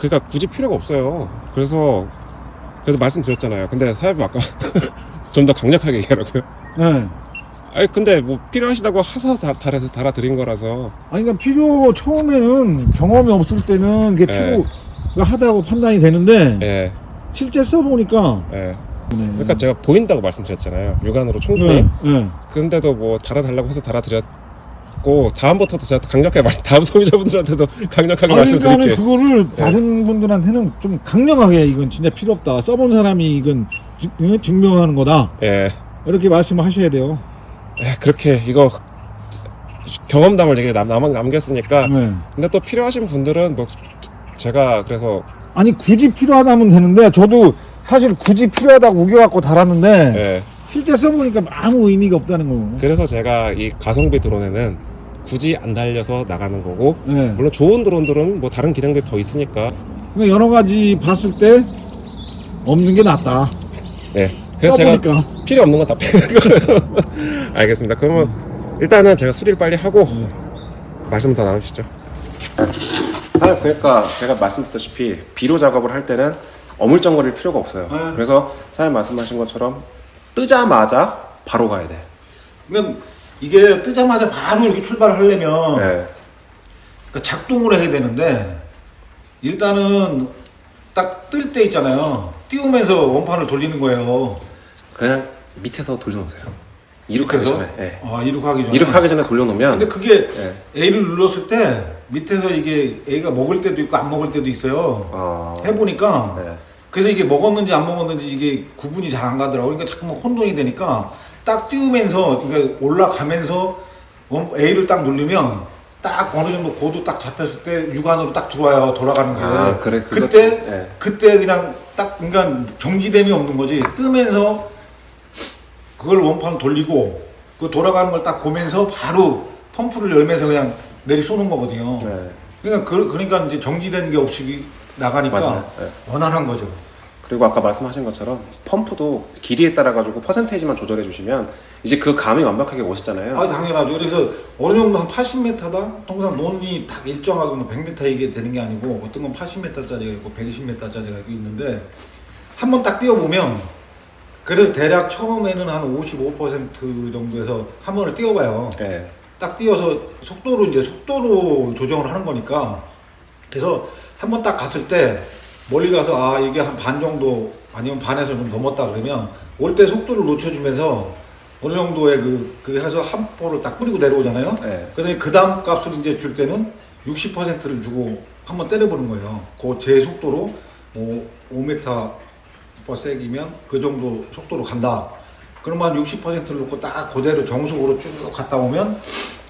그러니까 굳이 필요가 없어요. 그래서 말씀드렸잖아요. 근데 사장님 아까 좀 더 강력하게 얘기하라고요. 네. 아니 근데 뭐 필요하시다고 하서 달아드린 거라서. 아니 그러니까 필요 처음에는 경험이 없을 때는 그게 예. 필요가 하다고 판단이 되는데 예. 실제 써보니까 예. 그러니까 제가 보인다고 말씀드렸잖아요. 육안으로 충분히. 네. 네. 근데도 뭐 달아달라고 해서 달아드렸고 다음부터도 제가 강력하게 다음 소비자분들한테도 강력하게 아니 그러니까는 말씀드릴게요. 그거를 다른 분들한테는 좀 강력하게 이건 진짜 필요 없다. 써본 사람이 이건 증명하는 거다. 예. 이렇게 말씀하셔야 돼요. 예, 그렇게 이거 경험담을 되게 남겼으니까. 네. 근데 또 필요하신 분들은 뭐 제가 그래서 아니 굳이 필요하다면 되는데 저도 사실 굳이 필요하다고 우겨갖고 달았는데 예. 실제 써보니까 아무 의미가 없다는 거예요. 그래서 제가 이 가성비 드론에는 굳이 안 달려서 나가는 거고, 네. 물론 좋은 드론들은 뭐 다른 기능들이 더 있으니까. 그러니까 여러 가지 봤을 때 없는 게 낫다. 네. 그래서 써보니까. 제가 필요 없는 건 다 빼는 거예요. 알겠습니다. 그러면 일단은 제가 수리를 빨리 하고 말씀 더 나누시죠. 그러니까 제가 말씀드렸다시피 비료 작업을 할 때는 어물쩡거릴 필요가 없어요. 그래서 사장님 말씀하신 것처럼 뜨자마자 바로 가야 돼. 그러니까 이게 뜨자마자 바로 이렇게 출발을 하려면 네. 그러니까 작동을 해야 되는데 일단은 딱 뜰 때 있잖아요. 띄우면서 원판을 돌리는 거예요. 그냥 밑에서 돌려놓으세요. 이륙하기 밑에서? 전에. 네. 아, 이륙하기 전에. 이륙하기 전에 돌려놓으면. 근데 그게 네. A를 눌렀을 때 밑에서 이게 A가 먹을 때도 있고 안 먹을 때도 있어요. 해보니까 네. 그래서 이게 먹었는지 안 먹었는지 이게 구분이 잘 안 가더라고요. 그러니까 자꾸만 혼돈이 되니까 딱 띄우면서 그러니까 올라가면서 A를 딱 누르면 딱 어느 정도 고도 딱 잡혔을 때 육안으로 딱 들어와요. 돌아가는 게. 그래. 그때 그냥 딱 그러니까 정지됨이 없는 거지. 뜨면서 그걸 원판 돌리고 그 돌아가는 걸 딱 보면서 바로 펌프를 열면서 그냥 내리 쏘는 거거든요. 네. 그러니까 이제 정지되는 게 없이 나가니까 맞아요. 네. 원활한 거죠. 그리고 아까 말씀하신 것처럼 펌프도 길이에 따라 가지고 퍼센테이지만 조절해 주시면 이제 그 감이 완벽하게 오셨잖아요. 아, 당연하죠. 그래서 어느 정도 한 80m다? 통상 논이 딱 일정하고 뭐 100m 이게 되는 게 아니고 어떤 건 80m짜리가 있고 120m짜리가 있는데 한번 딱 띄워보면 그래서 대략 처음에는 한 55% 정도에서 한 번을 띄워봐요. 네. 딱 띄워서 속도로 조정을 하는 거니까 그래서 한 번 딱 갔을 때 멀리 가서 아 이게 한 반 정도 아니면 반에서 좀 넘었다 그러면 올 때 속도를 놓쳐주면서 어느 정도의 그 해서 한 볼을 딱 뿌리고 내려오잖아요. 네. 그다음에 그 다음 값을 이제 줄 때는 60%를 주고 한번 때려보는 거예요. 그 제 속도로 뭐 5m 퍼섹이면 그 정도 속도로 간다. 그러면 한 60%를 놓고 딱 그대로 정속으로 쭉 갔다 오면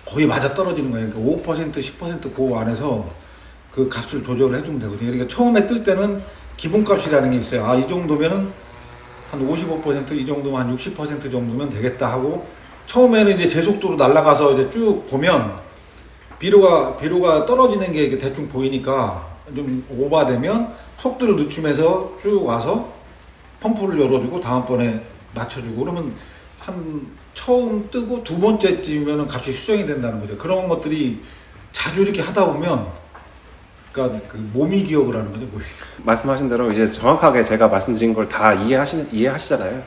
거의 맞아 떨어지는 거예요. 그러니까 5%, 10% 그 안에서 그 값을 조절을 해주면 되거든요. 그러니까 처음에 뜰 때는 기본값이라는 게 있어요. 아, 이 정도면은 한 55%, 이 정도면 한 60% 정도면 되겠다 하고 처음에는 이제 제 속도로 날아가서 이제 쭉 보면 비료가 떨어지는 게 이렇게 대충 보이니까 좀 오버되면 속도를 늦추면서 쭉 와서 펌프를 열어주고 다음번에 맞춰주고 그러면 한 처음 뜨고 두 번째쯤이면 값이 수정이 된다는 거죠. 그런 것들이 자주 이렇게 하다 보면 그러니까 그 몸이 기억을 하는 거죠. 몸이. 말씀하신 대로 이제 정확하게 제가 말씀드린 걸 다 이해하시잖아요.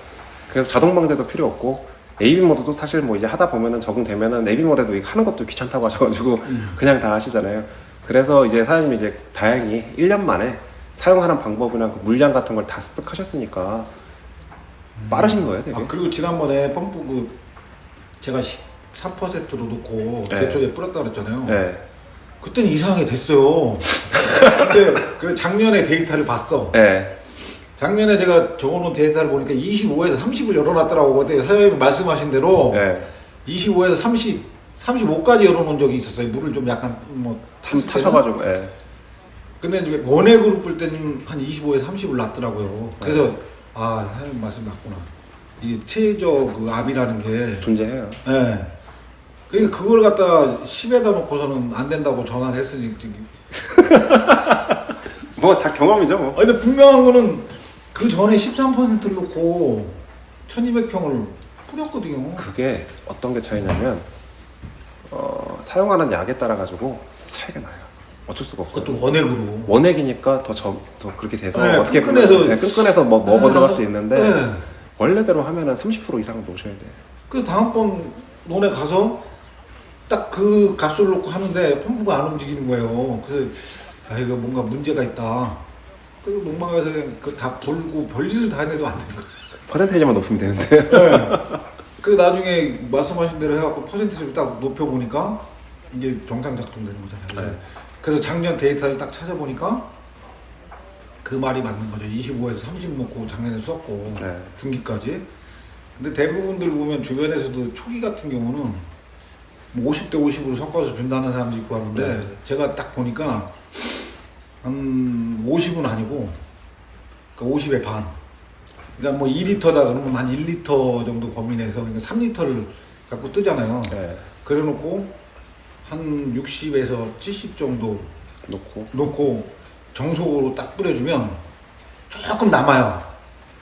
그래서 자동 방제도 필요 없고 AB 모드도 사실 뭐 이제 하다 보면은 적응되면은 AB 모드도 하는 것도 귀찮다고 하셔가지고 그냥 다 하시잖아요. 그래서 이제 사장님이 이제 다행히 1년 만에 사용하는 방법이나 그 물량 같은 걸 다 습득하셨으니까 빠르신 거예요, 되게. 아, 그리고 지난번에 펌프 제가 13%로 놓고 네. 제 쪽에 뿌렸다 그랬잖아요. 네. 그때는 이상하게 됐어요. 그때 그 작년에 데이터를 봤어. 네. 작년에 제가 적어놓은 데이터를 보니까 25에서 30을 열어놨더라고. 그때 사장님이 말씀하신 대로 네. 25에서 30, 35까지 열어놓은 적이 있었어요. 물을 좀 약간 뭐 타셔가지고. 네. 근데 이제 원액으로 풀 때는 한 25에서 30을 놨더라고요. 그래서 아, 사장님 말씀 맞구나. 이게 최저 그 압이라는 게 존재해요. 예. 그러니까 그걸 갖다 10에다 놓고서는 안 된다고 전화를 했으니 뭐 다 경험이죠, 뭐. 근데 분명한 거는 그 전에 13%를 놓고 1200평을 뿌렸거든요. 그게 어떤 게 차이냐면 사용하는 약에 따라 가지고 차이가 나요. 어쩔 수가 없어요. 그것도 원액으로. 원액이니까 더 그렇게 돼서 네, 어떻게 끈끈해서- 보면 끈끈해서 뭐 먹어 들어갈 수도 있는데 네. 원래대로 하면은 30% 이상 놓으셔야 돼요. 그 다음번 논에 가서 딱 그 값을 놓고 하는데 펌프가 안 움직이는 거예요. 그래서 야 이거 뭔가 문제가 있다. 그리고 농막에서 그 다 볼고 별짓을 다 해내도 안 되는 거예요. 퍼센테이지만 높으면 되는데. 네. 그 나중에 말씀하신 대로 해갖고 퍼센티지를 딱 높여보니까 이게 정상 작동되는 거잖아요. 네. 그래서 작년 데이터를 딱 찾아보니까 그 말이 맞는 거죠. 25에서 30 놓고 작년에 썼고 네. 중기까지. 근데 대부분들 보면 주변에서도 초기 같은 경우는 뭐 50대 50으로 섞어서 준다는 사람도 있고 하는데 네. 제가 딱 보니까 한 50은 아니고 그러니까 50의 반. 그러니까 뭐 2리터다 그러면 한 1리터 정도 범위 내에서 그러니까 3리터를 갖고 뜨잖아요. 네. 그래 놓고 한 60에서 70 정도 놓고 정속으로 딱 뿌려주면 조금 남아요.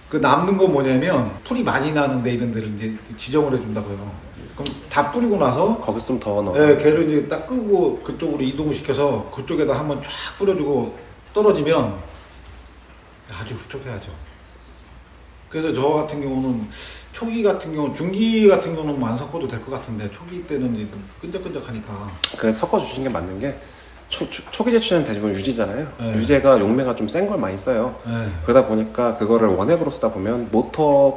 그 남는 거 뭐냐면 풀이 많이 나는데 이런 데를 이제 지정을 해준다고요. 그럼 다 뿌리고 나서 거기서 좀 더 넣어. 네, 걔를 이제 딱 끄고 그쪽으로 이동을 시켜서 그쪽에다 한번 쫙 뿌려주고 떨어지면 아주 흡족해하죠. 그래서 저 같은 경우는 초기 같은 경우, 중기 같은 경우는 뭐안 섞어도 될 것 같은데 초기 때는 이제 끈적끈적하니까. 그래서 섞어주시는 게 맞는 게 초기 제초제는 대부분 유지잖아요. 네. 유제가 용매가 좀 센 걸 많이 써요. 네. 그러다 보니까 그거를 원액으로 쓰다 보면 모터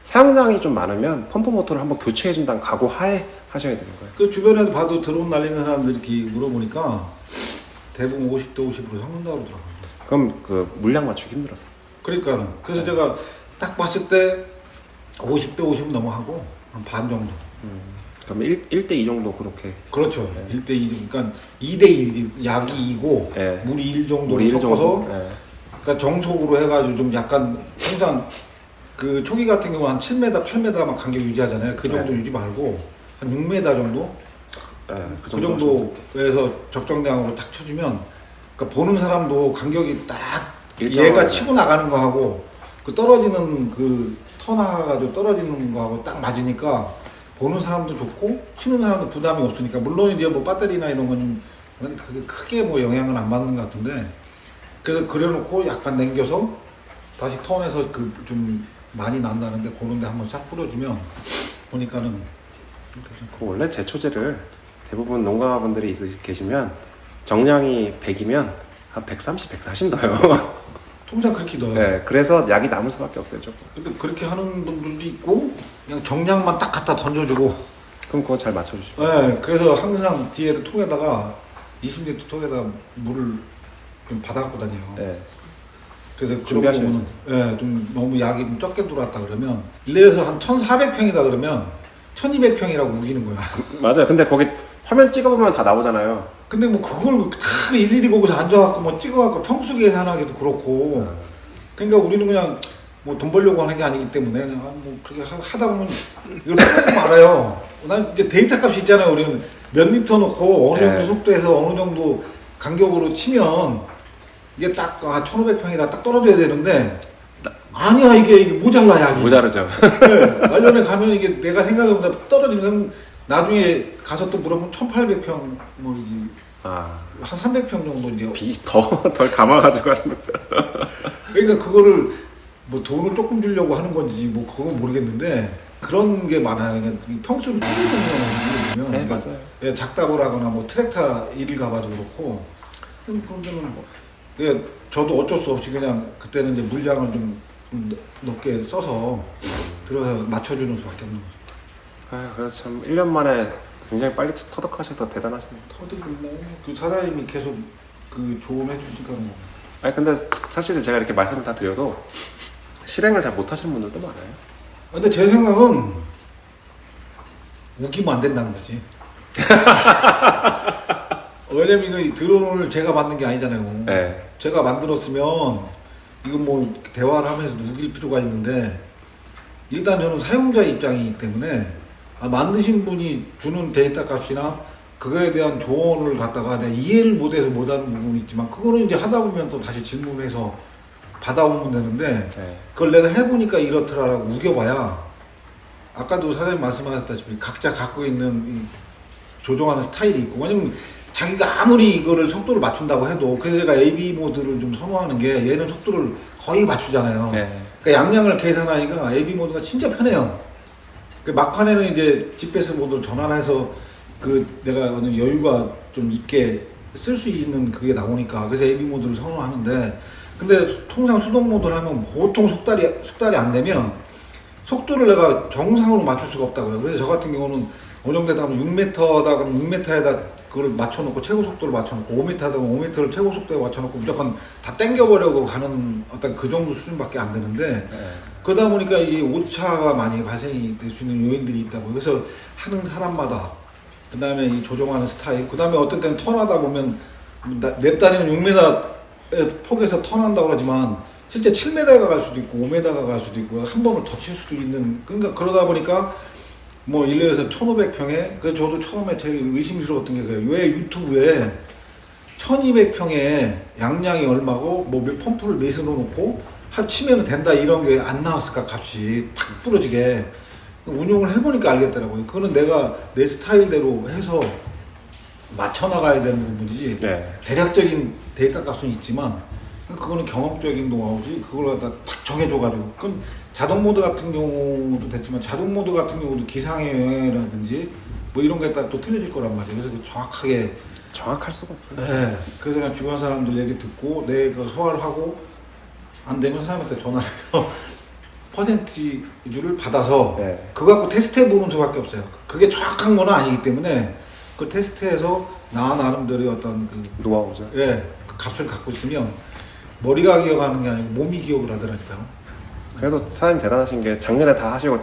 사용량이 좀 많으면 펌프 모터를 한번 교체해준다는 각오 하에 하셔야 되는 거예요. 그 주변에도 봐도 드론 날리는 사람들 이렇게 물어보니까 대부분 50대 50으로 섞는다고 그러더라고요. 그럼 그 물량 맞추기 힘들어서. 그러니까는 그래서 제가 딱 봤을 때 50대 50 넘어가고 한 반 정도. 그럼 1대 2 정도 그렇게. 그렇죠. 1대 2. 그러니까 2대 2, 약이 2고 네. 물이 1 정도로 우리 1 섞어서 정도. 네. 그러니까 정속으로 해가지고 좀 약간 항상 그 초기 같은 경우 한 7m, 8m만 간격 유지하잖아요. 그 정도 네. 유지 말고 한 6m 정도? 네, 그 정도에서 적정량으로 딱 쳐주면 그러니까 보는 사람도 간격이 딱 일정하게. 얘가 치고 나가는 거하고 그 떨어지는 그 터나가지고 떨어지는 거하고 딱 맞으니까 보는 사람도 좋고 치는 사람도 부담이 없으니까 물론 이제 뭐 배터리나 이런 건 그게 크게 뭐 영향은 안 받는 것 같은데 그래서 그려놓고 약간 남겨서 다시 턴해서 그 좀 많이 난다는데 그런데 한번 싹 뿌려주면 보니까는 그 원래 제초제를 대부분 농가분들이 계시면 정량이 100이면 한 130, 140 넣어요. 통상 그렇게 넣어요. 네, 그래서 약이 남을 수밖에 없어요, 조금. 근데 그렇게 하는 분들도 있고 그냥 정량만 딱 갖다 던져주고 그럼 그거 잘 맞춰주시고. 네, 그래서 항상 뒤에도 통에다가 20리터 통에다 물을 좀 받아 갖고 다녀요. 네. 그래서 그런 준비하셔야 부분은 예, 좀 너무 약이 좀 적게 들어왔다 그러면 일례에서 한 1,400평이다 그러면 1,200평이라고 우기는 거야. 맞아요. 근데 거기 화면 찍어보면 다 나오잖아요. 근데 뭐 그걸 다 일일이 거기서 앉아갖고 뭐 찍어갖고 평수 계산하기도 그렇고 그러니까 우리는 그냥 뭐 돈 벌려고 하는 게 아니기 때문에 그냥 뭐 그렇게 하다 보면 이걸 조금 알아요. 난 이제 데이터 값이 있잖아요. 우리는 몇 리터 넣고 어느 정도 네. 속도에서 어느 정도 간격으로 치면 이게 딱 1,500평이다 딱 떨어져야 되는데 아니야 이게 모자라 약이. 모자르죠. 네, 말년에 가면 이게 내가 생각해보다 떨어지는 건 나중에 가서 또 물어보면 1,800평 뭐 아, 한 300평 정도 이제 덜 감아가지고 하시는 거예요. 그러니까 그거를 뭐 돈을 조금 주려고 하는 건지 뭐 그건 모르겠는데 그런 게 많아요. 그러니까 평수를 줄이면 네, 맞아요. 예, 작다고 하거나 뭐 트랙터 일을 가봐도 그렇고 그런 데는 뭐 예, 저도 어쩔 수 없이 그냥 그때는 이제 물량을 좀 높게 써서 들어서 맞춰주는 수밖에 없는 거죠. 아, 그래서 참 1년 만에 굉장히 빨리 터득하셔서 대단하시네요. 터득했나요? 그 사장님이 계속 그 조언해 주시니까 뭐. 아니 근데 사실 제가 이렇게 말씀을 다 드려도 실행을 잘 못하시는 분들도 많아요. 근데 제 생각은 우기면 안 된다는 거지. 왜냐면 이거 드론을 제가 만든 게 아니잖아요. 네. 제가 만들었으면 이건 뭐 대화를 하면서 우길 필요가 있는데 일단 저는 사용자 입장이기 때문에 만드신 분이 주는 데이터 값이나 그거에 대한 조언을 갖다가 내가 이해를 못해서 못하는 부분이 있지만 그거는 이제 하다 보면 또 다시 질문해서 받아오면 되는데 네. 그걸 내가 해보니까 이렇더라라고 우겨봐야 아까도 사장님 말씀하셨다시피 각자 갖고 있는 이 조종하는 스타일이 있고 왜냐면 자기가 아무리 이거를 속도를 맞춘다고 해도 그래서 제가 AB 모드를 좀 선호하는 게 얘는 속도를 거의 맞추잖아요. 네. 그러니까 양량을 계산하니까 AB 모드가 진짜 편해요. 그 막판에는 이제 GPS 모드로 전환해서 그 내가 어느 여유가 좀 있게 쓸 수 있는 그게 나오니까 그래서 AB 모드를 선호하는데 근데 통상 수동 모드를 하면 보통 숙달이 안 되면 속도를 내가 정상으로 맞출 수가 없다고요. 그래서 저 같은 경우는 어느 정도 되다 보면 6m다 그러면 6m에다 그걸 맞춰놓고 최고 속도를 맞춰놓고 5m다 그러면 5m를 최고 속도에 맞춰놓고 무조건 다 땡겨버려고 가는 어떤 그 정도 수준밖에 안 되는데 그러다 보니까 이 오차가 많이 발생이 될 수 있는 요인들이 있다고. 그래서 하는 사람마다 그 다음에 이 조정하는 스타일 그 다음에 어떨 때는 턴하다 보면 내 딴에는 6m 폭에서 턴한다고 그러지만 실제 7m가 갈 수도 있고 5m가 갈 수도 있고 한 번을 더 칠 수도 있는 그러니까 그러다 보니까 뭐 일례에서 1500평에 그 저도 처음에 되게 의심스러웠던 게 그래요. 왜 유튜브에 1200평에 양량이 얼마고 뭐 몇 펌프를 몇으로 놓고 합치면 된다 이런 게 안 나왔을까 값이 탁 부러지게 운용을 해보니까 알겠더라고요. 그거는 내가 내 스타일대로 해서 맞춰나가야 되는 부분이지 네. 대략적인 데이터 값은 있지만 그거는 경험적인 노하우지 그걸 갖다 탁 정해줘가지고 그건 자동 모드 같은 경우도 됐지만 자동 모드 같은 경우도 기상해라든지 뭐 이런 게 또 틀려질 거란 말이에요. 그래서 그 정확할 수가 없어요. 네, 그래서 그냥 주변 사람들 얘기 듣고 내 그 소화를 하고 안 되면 사람한테 전화해서 퍼센티지를 받아서 네. 그거 갖고 테스트해 보는 수밖에 없어요. 그게 정확한 건 아니기 때문에 그걸 테스트해서 나 나름대로의 어떤 그 노하우죠. 예, 그 값을 갖고 있으면 머리가 기억하는 게 아니고 몸이 기억을 하더라니까요. 그래서 사장님 대단하신 게 작년에 다 하시고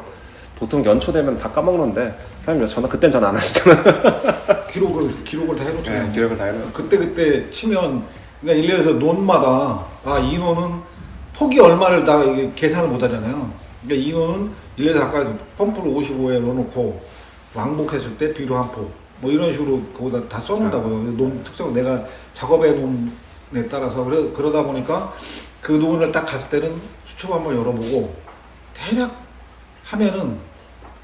보통 연초 되면 다 까먹는데 사장님 그땐 전화 안 하시잖아요. 기록을 다 해놓잖아요. 네, 기록을 다 해놓고. 그때 치면 그러니까 일례에서 논마다 이 논은 폭이 얼마를 다 이게 계산을 못 하잖아요. 그러니까 이 논은 일례에서 아까 펌프를 55에 넣어놓고 왕복했을 때 비료 한 포. 뭐 이런 식으로 거기다 다 써놓는다고요. 논 특성 내가 작업해 놓은 에 따라서 그러다 보니까 그 논을 딱 갔을 때는 수첩 한번 열어보고 대략 하면은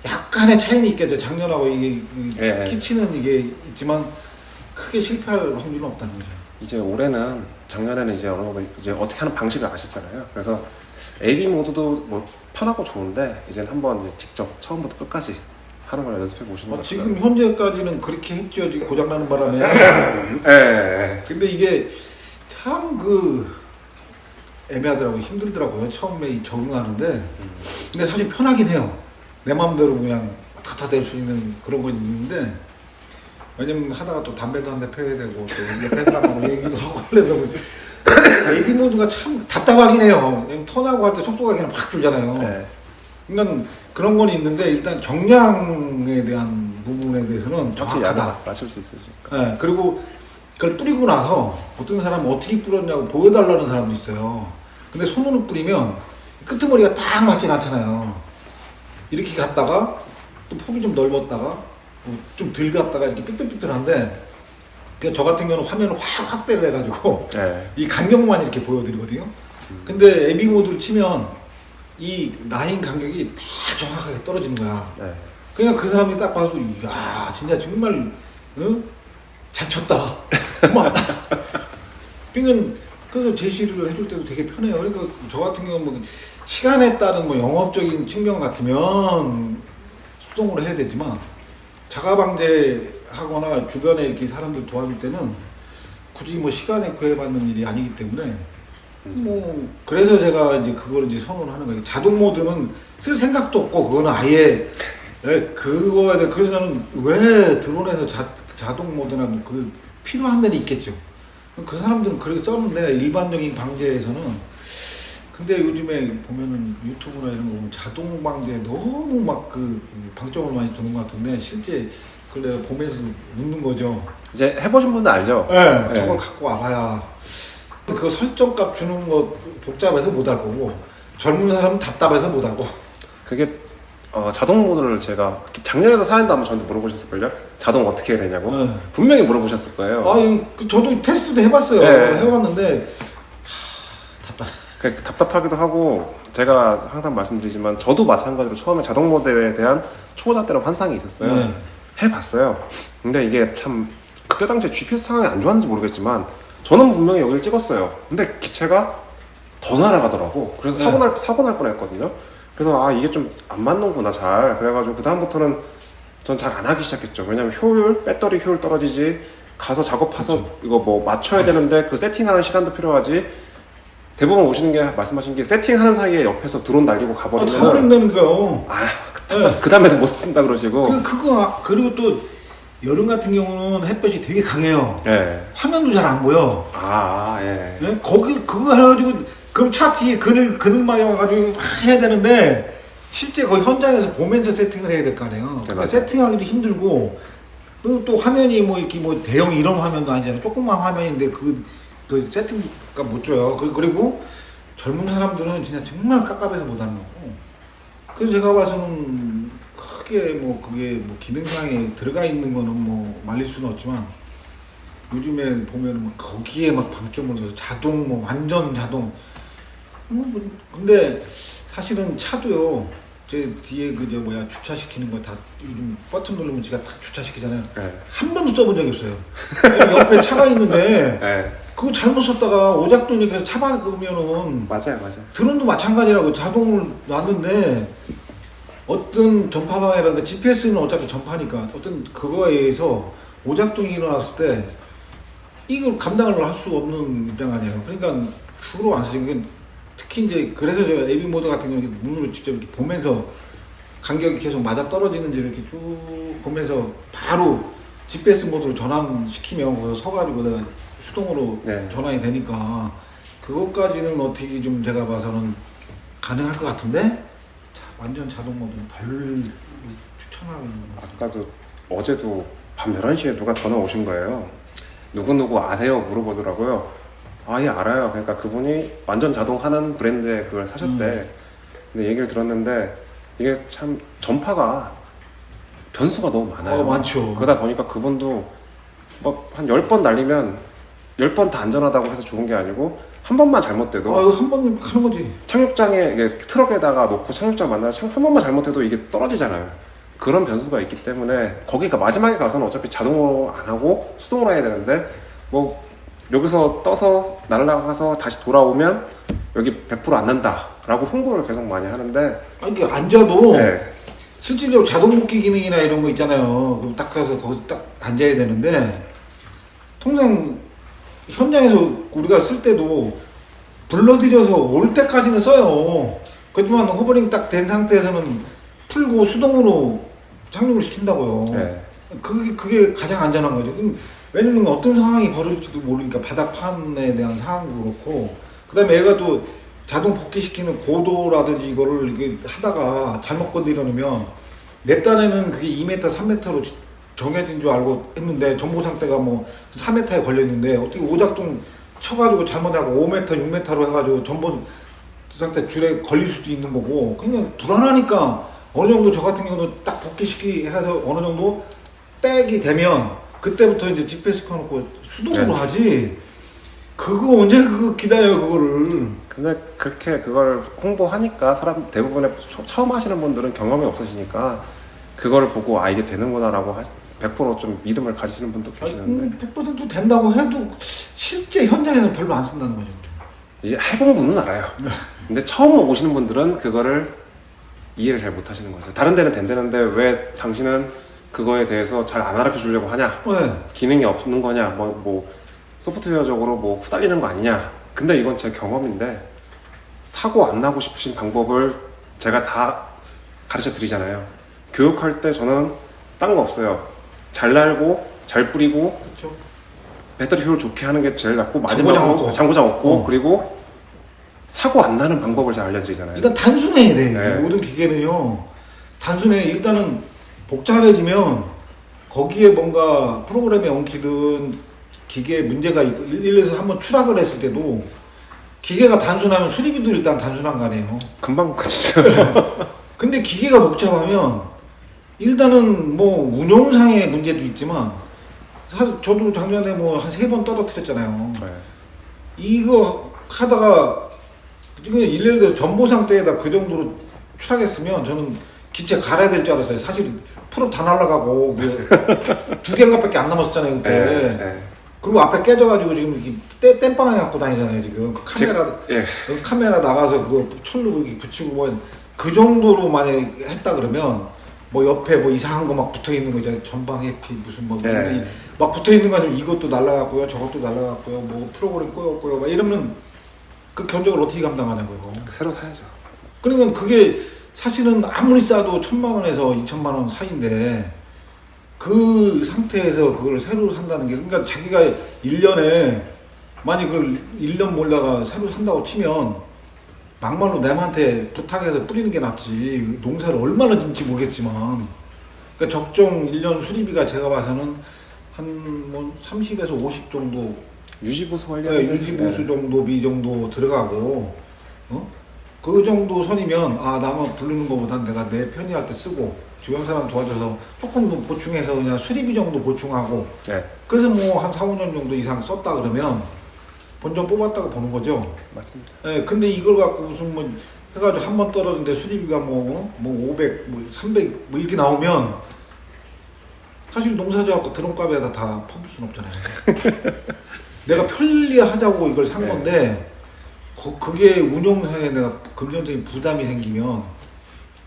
약간의 차이는 있겠죠. 작년하고 이게 예. 키치는 이게 있지만 크게 실패할 확률은 없다는 거죠. 이제 올해는 작년에는 이제 어느 정도 이제 어떻게 하는 방식을 아셨잖아요. 그래서 AB 모드도 뭐 편하고 좋은데 이제는 한번 이제 직접 처음부터 끝까지 하는 걸 연습해 보시는 거 지금 현재까지는 그렇게 했죠. 지금 고장나는 바람에. 예. 근데 이게 참 애매하더라고요. 힘들더라고요. 처음에 적응하는데. 근데 사실 편하긴 해요. 내 마음대로 그냥 다 될 수 있는 그런 건 있는데 왜냐면 하다가 또 담배도 한 대 펴야 되고 또 옆에 사람하고 얘기도 하고 하려다 보니 AB 모드가 참 답답하긴 해요. 턴하고 할 때 속도가 그냥 확 줄잖아요. 네. 그러니까 그런 건 있는데 일단 정량에 대한 부분에 대해서는 정확하다. 맞출 수 있으니까. 네, 그리고 그걸 뿌리고 나서 어떤 사람은 어떻게 뿌렸냐고 보여달라는 사람도 있어요. 근데 손으로 뿌리면 끄트머리가 딱 맞진 않잖아요. 이렇게 갔다가 또 폭이 좀 넓었다가 좀 덜 갔다가 이렇게 삐뚤삐뚤한데 저 같은 경우는 화면을 확대를 해가지고 네. 이 간격만 이렇게 보여드리거든요. 근데 AB 모드를 치면 이 라인 간격이 다 정확하게 떨어지는 거야. 네. 그냥 그 사람이 딱 봐도 이야 진짜 정말 잘 쳤다 고맙다. 그러니까 그래서 제시를 해줄 때도 되게 편해요. 그러니까 저 같은 경우는 뭐 시간에 따른 뭐 영업적인 측면 같으면 수동으로 해야 되지만 자가 방제하거나 주변에 이렇게 사람들 도와줄 때는 굳이 뭐 시간에 구애받는 일이 아니기 때문에 뭐 그래서 제가 이제 그걸 이제 선호를 하는 거예요. 자동 모드는 쓸 생각도 없고 그거는 아예 그거에 대해 그래서 저는 왜 드론에서 자동 모드나 뭐 그 필요한 데는 있겠죠. 그 사람들은 그렇게 썼는데 일반적인 방제에서는 근데 요즘에 보면은 유튜브나 이런 거 보면 자동 방제 너무 막 그 방점을 많이 두는 것 같은데 실제 그걸 내가 보면서 묻는 거죠. 이제 해보신 분은 알죠? 네, 네. 저걸 갖고 와봐야 그 설정값 주는 거 복잡해서 못할 거고 젊은 사람은 답답해서 못하고 그게 자동 모드를 제가 작년에도 사연도 한번 저한테 물어보셨을걸요? 자동 어떻게 해야 되냐고? 네. 분명히 물어보셨을 거예요. 저도 테스트도 해봤어요. 네. 해봤는데 답답하기도 하고 제가 항상 말씀드리지만 저도 마찬가지로 처음에 자동 모드에 대한 초보자 때는 환상이 있었어요. 네. 해봤어요. 근데 이게 참 그때 당시에 GPS 상황이 안 좋았는지 모르겠지만 저는 분명히 여기를 찍었어요. 근데 기체가 더 날아가더라고. 그래서 네. 사고 날 뻔했거든요. 그래서 아 이게 좀 안 맞는구나 잘. 그래가지고 그 다음부터는 전 잘 안 하기 시작했죠. 왜냐면 효율, 배터리 효율 떨어지지. 가서 작업해서 그렇죠. 이거 뭐 맞춰야 되는데 그 세팅하는 시간도 필요하지. 대부분 오시는 게 말씀하신 게 세팅하는 사이에 옆에서 드론 날리고 아, 가버리면 가버린다니까요. 그 다음에는 못 쓴다 그러시고. 그리고 또 여름 같은 경우는 햇볕이 되게 강해요. 예. 화면도 잘 안 보여. 예. 네? 그거 해가지고 그럼 차 뒤에 그늘막에 와가지고 해야 되는데 실제 거기 현장에서 보면서 세팅을 해야 될 거 아니에요. 그러니까 맞아요. 세팅하기도 힘들고 또 화면이 뭐 이렇게 뭐 대형 이런 화면도 아니잖아요. 조그만 화면인데 그 세팅가 못 줘요. 그리고 젊은 사람들은 진짜 정말 깝깝해서 못 하는 거고. 그래서 제가 봐서는 크게 뭐 그게 뭐 기능상에 들어가 있는 거는 뭐 말릴 수는 없지만 요즘에 보면 막 거기에 막 방점을 둬서 자동 뭐 완전 자동 근데 사실은 차도요 제 뒤에 그 저 뭐야 주차시키는 거 다 요즘 버튼 누르면 지가 딱 주차시키잖아요. 예. 한 번도 써본 적이 없어요. 옆에 차가 있는데 예. 그거 잘못 썼다가 오작동 이렇게 해서 차 박으면은 맞아요. 드론도 마찬가지라고 자동을 놨는데 어떤 전파방해라든가 GPS는 어차피 전파니까 어떤 그거에 의해서 오작동이 일어났을 때 이걸 감당을 할 수 없는 입장 아니에요. 그러니까 주로 안 쓰죠. 특히 이제 그래서 저 AV 모드 같은 경우는 눈으로 직접 이렇게 보면서 간격이 계속 맞아 떨어지는지를 이렇게 쭉 보면서 바로 GPS 모드로 전환시키면 거기서 서가지고 내가 수동으로 네. 전환이 되니까 그것까지는 어떻게 좀 제가 봐서는 가능할 것 같은데 자, 완전 자동 모드는 별 추천하는 아까도 어제도 밤 11시에 누가 전화 오신 거예요. 누구누구 아세요? 물어보더라고요. 예 알아요. 그러니까 그분이 완전 자동하는 브랜드의 그걸 사셨대. 근데 얘기를 들었는데 이게 참 전파가 변수가 너무 많아요. 많죠. 그러다 보니까 그분도 뭐 한 10번 날리면 10번 다 안전하다고 해서 좋은 게 아니고 한 번만 잘못돼도 이거 한 번 하는 거지. 착륙장에 이게 트럭에다가 놓고 착륙장 만나서 한 번만 잘못해도 이게 떨어지잖아요. 그런 변수가 있기 때문에 거기가 마지막에 가서는 어차피 자동으로 안 하고 수동으로 해야 되는데 뭐 여기서 떠서 날아가서 다시 돌아오면 여기 100%안 난다라고 홍보를 계속 많이 하는데 이게 앉아도 네. 실질적으로 자동 복귀 기능이나 이런 거 있잖아요. 그럼 딱 가서 거기서 딱 앉아야 되는데 통상 현장에서 우리가 쓸 때도 불러들여서 올 때까지는 써요. 그렇지만 호버링 딱 된 상태에서는 풀고 수동으로 착륙을 시킨다고요. 네. 그게 가장 안전한 거죠. 왜냐면 어떤 상황이 벌어질지도 모르니까 바닥판에 대한 상황도 그렇고 그다음에 얘가 또 자동 복귀시키는 고도라든지 이거를 이게 하다가 잘못 건드려놓으면 내 딴에는 그게 2m, 3m로 정해진 줄 알고 했는데 전보 상태가 뭐 4m에 걸렸는데 어떻게 오작동 쳐가지고 잘못하고 5m, 6m로 해가지고 전보 상태 줄에 걸릴 수도 있는 거고 그냥 불안하니까 어느 정도 저 같은 경우도 딱 복귀시키 해서 어느 정도 백이 되면 그때부터 이제 GPS 켜놓고 수동으로 네. 하지 그거 언제 그거 기다려요 그거를. 근데 그렇게 그걸 홍보하니까 사람 대부분의 처음 하시는 분들은 경험이 없으시니까 그거를 보고 이게 되는구나라고 100%좀 믿음을 가지시는 분도 계시는데 100% 된다고 해도 실제 현장에서는 별로 안 쓴다는 거죠. 이제 해본 분은 알아요. 근데 처음 오시는 분들은 그거를 이해를 잘 못하시는 거죠. 다른 데는 된다는데 왜 당신은 그거에 대해서 잘 안 알려 주려고 하냐? 네. 기능이 없는 거냐? 뭐 소프트웨어적으로 뭐 후달리는 거 아니냐? 근데 이건 제 경험인데 사고 안 나고 싶으신 방법을 제가 다 가르쳐 드리잖아요. 교육할 때 저는 딴 거 없어요. 잘 날고 잘 뿌리고 그렇죠. 배터리 효율 좋게 하는 게 제일 낫고 장고장 마지막으로 없고. 장고장 없고 어. 그리고 사고 안 나는 방법을 잘 알려드리잖아요. 일단 단순해야 돼. 네. 모든 기계는요. 단순해. 일단은 복잡해지면 거기에 뭔가 프로그램에 엉키든 기계에 문제가 있고 일일에서 한번 추락을 했을 때도 기계가 단순하면 수리비도 일단 단순한 거 아니에요. 금방 그치죠. 근데 기계가 복잡하면 일단은 뭐 운용상의 문제도 있지만 사실 저도 작년에 뭐 한 3번 떨어뜨렸잖아요. 네. 이거 하다가 지금 예를 들어서 전보 상태에다 그 정도로 추락했으면 저는 기체 갈아야 될 줄 알았어요. 사실 풀업 다 날아가고 두 개인가밖에 안 남았었잖아요 그때. 예. 그리고 앞에 깨져가지고 지금 이렇게 땜빵에 갖고 다니잖아요 지금. 그 카메라 예. 카메라 나가서 그거 철로 이렇게 붙이고 뭐 그 정도로 만약 했다 그러면 뭐 옆에 뭐 이상한 거 막 붙어 있는 거 있잖아요. 전방 해피 무슨 뭐 예. 막 붙어 있는 거 같으면 이것도 날라갔고요, 저것도 날라갔고요, 뭐 프로그램 꼬였고요, 막 이러면 그 견적을 어떻게 감당하냐고요. 새로 사야죠. 그러니까 그게 사실은 아무리 싸도 1,000만 원에서 2,000만 원 사이인데 그 상태에서 그걸 새로 산다는 게 그러니까 자기가 1년에 만약 그걸 1년 몰다가 새로 산다고 치면 막말로 남한테 부탁해서 뿌리는 게 낫지 농사를 얼마나 짓는지 모르겠지만 그러니까 적정 1년 수리비가 제가 봐서는 한 뭐 30에서 50 정도 유지보수 관련. 유지보수 정도비 정도 들어가고 그 정도 선이면 아 나만 부르는 것보단 내가 내 편의할 때 쓰고 주변 사람 도와줘서 조금 뭐 보충해서 그냥 수리비 정도 보충하고 네. 그래서 뭐 한 4, 5년 정도 이상 썼다 그러면 본전 뽑았다고 보는 거죠. 맞습니다. 예, 근데 이걸 갖고 무슨 뭐 해가지고 한 번 떨어졌는데 수리비가 뭐 500, 뭐 300 뭐 이렇게 나오면 사실 농사져 갖고 드론값에다 다 퍼볼 수는 없잖아요. 내가 편리하자고 이걸 산 건데 그게 운용상에 내가 금전적인 부담이 생기면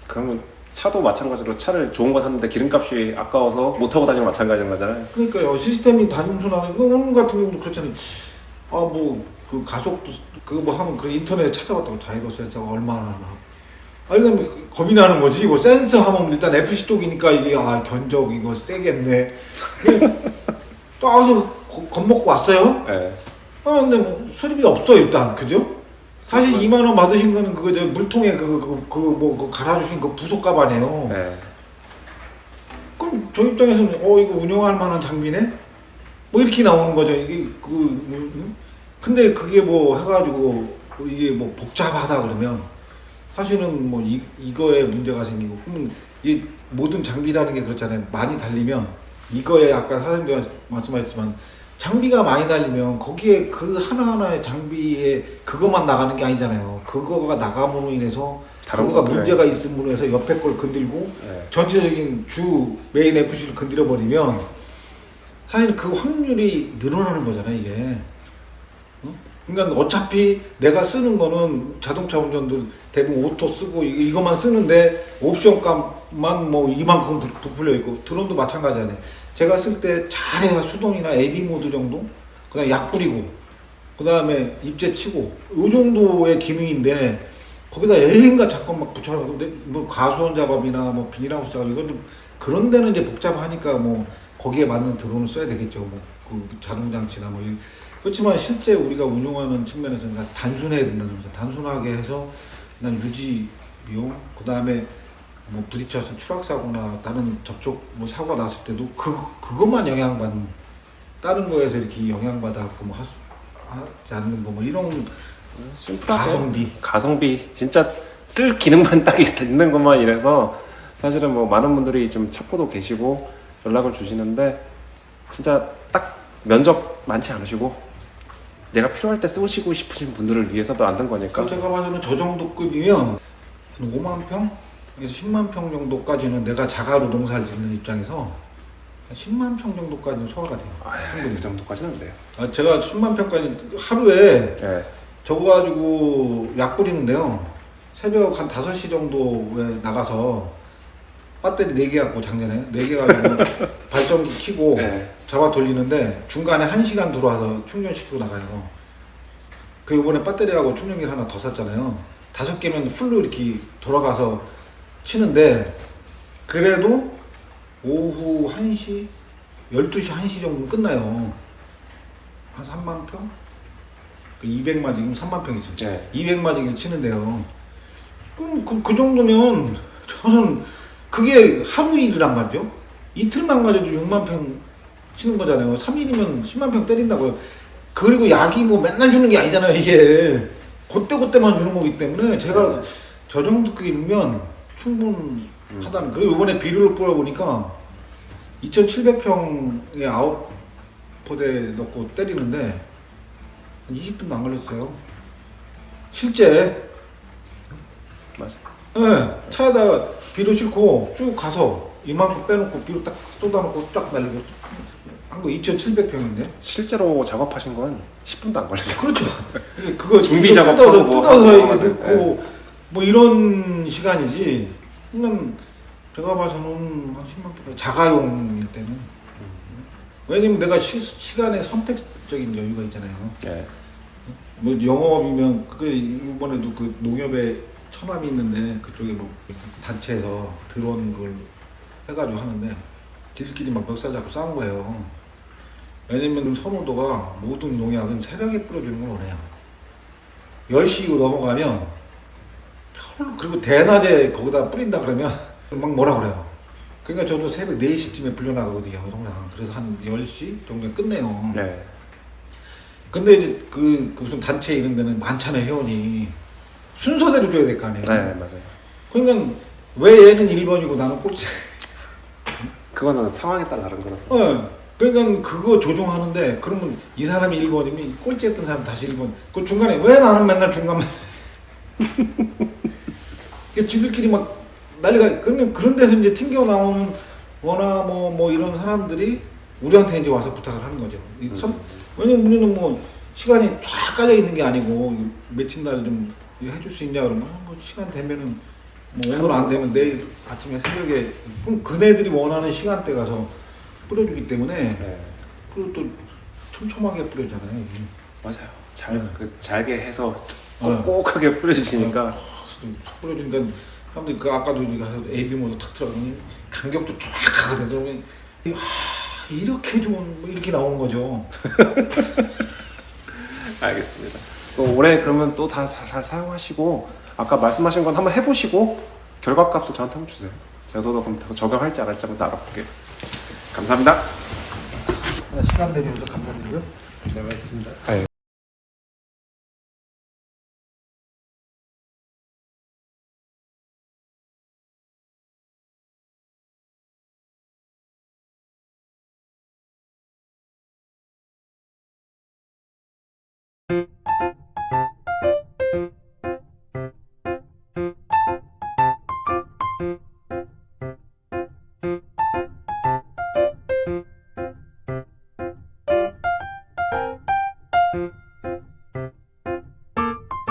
그러면 차도 마찬가지로 차를 좋은 거 샀는데 기름값이 아까워서 못 타고 다니는 마찬가지인 거잖아요. 그러니까요 시스템이 단순하는 오늘 같은 경우도 그렇잖아요. 아 뭐 그 가속도 그거 뭐 하면 그 인터넷에 찾아봤다고 자이로 센서가 얼마나 하나. 아니 그럼 겁이 나는 거지. 이거 센서 하면 일단 FC 쪽이니까 이게 아 견적 이거 세겠네. 또 아서 겁먹고 왔어요. 네. 아 근데 뭐 수리비 없어 일단 그죠? 사실 2만 원 받으신 거는 그거 저 물통에 그 갈아주신 그 부속 가방이에요. 네. 그럼 저 입장에서는 이거 운영할 만한 장비네? 뭐 이렇게 나오는 거죠. 이게 근데 그게 뭐 해가지고 이게 뭐 복잡하다 그러면 사실은 뭐 이거에 문제가 생기고 그러면 이 모든 장비라는 게 그렇잖아요. 많이 달리면 이거에 아까 사장님도 말씀하셨지만 장비가 많이 달리면 거기에 그 하나하나의 장비에 그것만 나가는 게 아니잖아요. 그거가 나감으로 인해서 그거가 문제가 있음으로 해서 옆에 걸 건들고 전체적인 주 메인 FC를 건드려 버리면 사실 그 확률이 늘어나는 거잖아요, 이게. 그러니까 어차피 내가 쓰는 거는 자동차 운전들 대부분 오토 쓰고 이것만 쓰는데 옵션 값만 뭐 이만큼 부풀려 있고 드론도 마찬가지잖아요. 제가 쓸 때 잘해야 수동이나 AV 모드 정도, 그다음 약 뿌리고, 그다음에 입재 치고 요 정도의 기능인데 거기다 애인가 잠깐 막 붙여서 뭐 가수원 작업이나 뭐 비닐하우스 작업 이건 좀 그런 데는 이제 복잡하니까 뭐 거기에 맞는 드론을 써야 되겠죠. 뭐 그 자동 장치나 뭐 그렇지만 실제 우리가 운용하는 측면에서는 단순해야 된다는 거죠. 단순하게 해서 그냥 유지 비용, 그다음에 뭐 부딪혀서 추락 사고나 다른 접촉 뭐 사고가 났을 때도 그것만 영향받는 다른 거에서 이렇게 영향받아 갖고 뭐 하지 않는 거 뭐 이런 가성비 진짜 쓸 기능만 딱 있는 것만 이래서 사실은 뭐 많은 분들이 좀 찾고도 계시고 연락을 주시는데 진짜 딱 면적 많지 않으시고 내가 필요할 때 쓰시고 싶으신 분들을 위해서도 만든 거니까. 제가 봐서는 저 정도 급이면 한 5만 평에서 10만 평 정도까지는 내가 자가로 농사를 짓는 입장에서 한 10만 평 정도까지는 소화가 돼요. 그 정도까지는 안 돼요. 제가 10만 평까지 하루에 네. 적어가지고 약 뿌리는데요. 새벽 한 5시 정도에 나가서 배터리 4개 갖고 작년에 4개 가지고 발전기 켜고 잡아 돌리는데 중간에 1시간 들어와서 충전시키고 나가요. 그 이번에 배터리하고 충전기를 하나 더 샀잖아요. 5개면 풀로 이렇게 돌아가서 치는데 그래도 오후 1시, 12시, 1시 정도는 끝나요. 한 3만 평? 200마지, 지금 3만 평이죠. 200마지기를 치는데요. 그럼 그 정도면 저는 그게 하루 일이란 말이죠. 이틀만 가져도 6만 평 치는 거잖아요. 3일이면 10만 평 때린다고요. 그리고 약이 뭐 맨날 주는 게 아니잖아요. 이게 그때그때만 주는 거기 때문에 제가 저 정도 끼면 충분하다는. 그리고 이번에 비료를 뿌려보니까 2700평에 9포대 넣고 때리는데 한 20분도 안 걸렸어요. 실제. 맞아. 네, 차에다가 비료 싣고 쭉 가서 이만큼 빼놓고 비료 딱 쏟아놓고 쫙 날리고 한 거 2,700평인데. 실제로 작업하신 건 10분도 안 걸리셨어요. 그렇죠. 그거 준비 이거 작업하고 뭐 뜯어서 하고 이거 하는, 넣고 뭐 이런 시간이지. 그냥 제가 봐서는 한 10만 평 자가용일 때는. 왜냐면 내가 시간에 선택적인 여유가 있잖아요. 네. 뭐 영업이면 그게 이번에도 그 농협에 처남이 있는데 그쪽에 뭐 단체에서 들어온 걸 해가지고 하는데 지들끼리 막 멱살 잡고 싸운 거예요. 왜냐면 선호도가 모든 농약은 새벽에 뿌려주는 걸 원해요. 10시 이후 넘어가면 그리고 대낮에 거기다 뿌린다 그러면 막 뭐라 그래요. 그러니까 저도 새벽 4시쯤에 불려나가거든요. 그래서 한 10시 정도에 끝내요. 네. 근데 이제 그 무슨 단체 이런 데는 많잖아요, 회원이. 순서대로 줘야 될 거 아니에요. 네, 맞아요. 그러니까 왜 얘는 1번이고 나는 꼴찌. 그거는 상황에 따라 다른 거라서. 그러니까 그거 조종하는데 그러면 이 사람이 1번이면 꼴찌했던 사람 다시 1번. 그 중간에 왜 나는 맨날 중간만 지들끼리 막 난리가. 그러면 그런 데서 이제 튕겨 나오는 거나 뭐 이런 사람들이 우리한테 이제 와서 부탁을 하는 거죠. 왜냐면 우리는 뭐 시간이 쫙 깔려 있는 게 아니고 며칠 날 좀 해줄 수 있냐 그러면 뭐 시간 되면은 뭐 오늘 안 되면 내일 아침에 새벽에 그럼 그네들이 원하는 시간대 가서 뿌려주기 때문에 네. 그리고 또 촘촘하게 뿌려잖아요. 맞아요. 잘게 해서 뻑뻑하게 뿌려주시니까. 뿌려주니까 사람들이 그 아까도 가서 AB 모드 탁 들어가면 간격도 쫙 가거든. 그러면 이렇게 좋은 뭐 이렇게 나오는 거죠. 알겠습니다. 올해 그러면 또 다 잘 사용하시고 아까 말씀하신 건 한번 해보시고 결과값을 저한테 한번 주세요. 제가 저도 그럼 적용할지 안 할지 한번 알아볼게요. 감사합니다. 시간 내주셔서 감사드리고요. 네, 맞습니다.